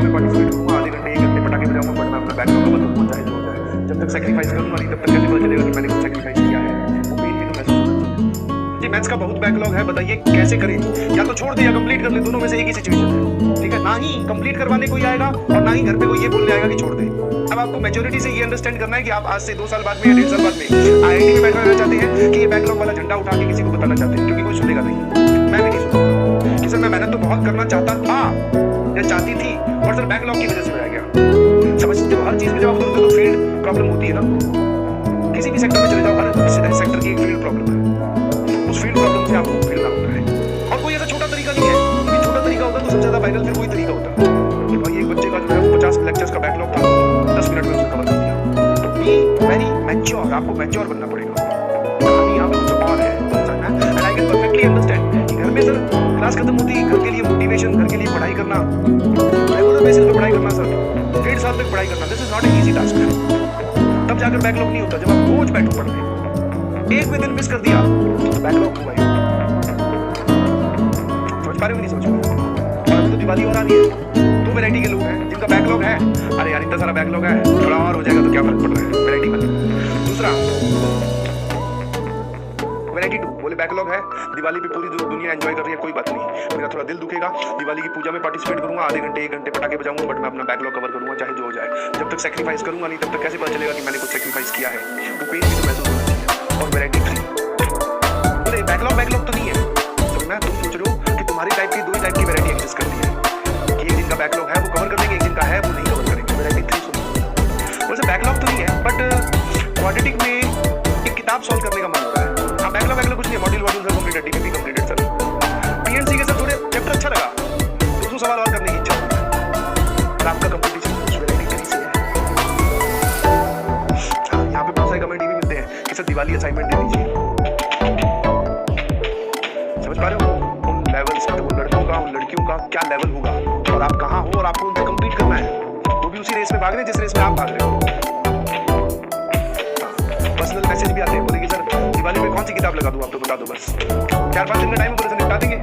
में पार्टिसिपेट करूँगा, आधे घंटे 1 घंटे पटाखे बजाऊंगा, बट मैं अपना बैकलॉग कवर करूँगा चाहे जो हो जाए। जब तक सेक्रीफाइस करूँगा नहीं तब तक कैसे पता चलेगा कि मैंने कुछ सेक्रीफाइस किया है। वो पेन भी तो महसूस होना जी। मैथ्स का बहुत बैकलॉग है, बताइए कैसे करें? या तो छोड़ दे या कंप्लीट कर ले, दोनों में से एक ही सिचुएशन है, ठीक है। ना ही कंप्लीट करवाने कोई आएगा और ना ही घर पे कोई ये बोलने आएगा कि छोड़ दे। अब आपको मैच्योरिटी से ये अंडरस्टैंड करना है कि आप आज से 2 साल बाद में या 1.5 साल बाद में आईआईटी में बैठना चाहते हैं कि ये बैकलॉग वाला झंडा उठा के किसी को बताना चाहते हैं, क्योंकि कोई सुनेगा नहीं। मैं भी नहीं सुनूंगा कि सर मैं मेहनत तो बहुत करना चाहता था या चाहती थी और सर बैकलॉग की वजह से रह गया। समझते हो, हर चीज में जब आप उतरते हो तो फील्ड प्रॉब्लम होती है ना। किसी भी सेक्टर में चले जाओ, हर सेक्टर की एक फील्ड प्रॉब्लम है। उस फील्ड प्रॉब्लम से आपको फील्ड होता है और कोई ऐसा छोटा तरीका नहीं है, क्योंकि छोटा तरीका होता तो सबसे ज्यादा वायरल फिर कोई तरीका होता कि भाई एक बच्चे का जो है 50 लेक्चर्स का बैकलॉग था, 10 मिनट में उसे कवर कर दिया। तो बी वेरी मैच्योर, आपको मैच्योर बनना पड़ेगा। कहानी यहाँ पे कुछ और है, and I can perfectly understand. घर में सर क्लास खत्म होती, घर के लिए मोटिवेशन, घर के लिए पढ़ाई करना, रेगुलर बेसिस पे पढ़ाई करना सर, 1.5 साल तक पढ़ाई करना, this is not an easy task. तब जाकर बैकलॉग नहीं होता जब आप रोज बैठो पढ़ने। एक भी दिन मिस कर दिया बैकलॉग हुआ है। समझ पा रहे हो नहीं समझ पा रहे? और अभी तो दिवाली और आ रही है, 2 वैरायटी के लोग हैं जिनका बैकलॉग है। अरे यार इतना सारा बैकलॉग है, थोड़ा और हो जाएगा तो क्या फर्क पड़ रहा है, वैरायटी बन। दूसरा वैरायटी 2 बोले बैकलॉग है, दिवाली पे पूरी दुनिया एंजॉय कर रही है, कोई बात नहीं, मेरा थोड़ा दिल दुखेगा, दिवाली की पूजा में पार्टिसिपेट करूंगा, आधे घंटे 1 घंटे पटाखे बजाऊंगा, बट मैं अपना बैकलॉग कवर करूंगा चाहे जो हो जाए। जब तक सेक्रीफाइस करूंगा नहीं तब तक कैसे पता चलेगा कि मैंने कुछ सेक्रीफाइस किया है। वो पेन भी तो महसूस होना चाहिए। और वैरायटी 3 बोले बैकलॉग तो नहीं है, तो मैं तुम सोच रहे हो कि तुम्हारी टाइप की 2 टाइप की वैरायटी एग्जिस्ट करती है कि एक जिनका बैकलॉग है वो कवर कर देंगे, एक जिनका है वो नहीं कवर करेंगे। वैरायटी 3 सुनो, वैसे बैकलॉग तो नहीं है बट क्वाड्रेटिक में एक किताब सॉल्व करने का मन हो रहा है। हाँ बैकलॉग कुछ नहीं, module sir completed, DPP completed sir, PNC के सर थोड़े चैप्टर अच्छा लगा, 200 सवाल और करने की इच्छा होती है। और आपका कंपटीशन वैरायटी से है। यहाँ पे बहुत सारे कमेंट भी मिलते हैं कि सर दिवाली असाइनमेंट दे दीजिए। समझ पा रहे हो उन लेवल्स का, वो लड़कों का उन लड़कियों का क्या लेवल होगा और आप कहाँ हो और आपको उनसे कंपीट करना है, वो भी उसी रेस में भाग रहे हैं जिस रेस में आप भाग रहे हो। पर्सनल मैसेज भी आते हैं, बोले कि सर दिवाली में कौन सी किताब लगा दूं, आप तो बता दो बस। 4-5 दिन का टाइम है, बोले सर निपटा देंगे।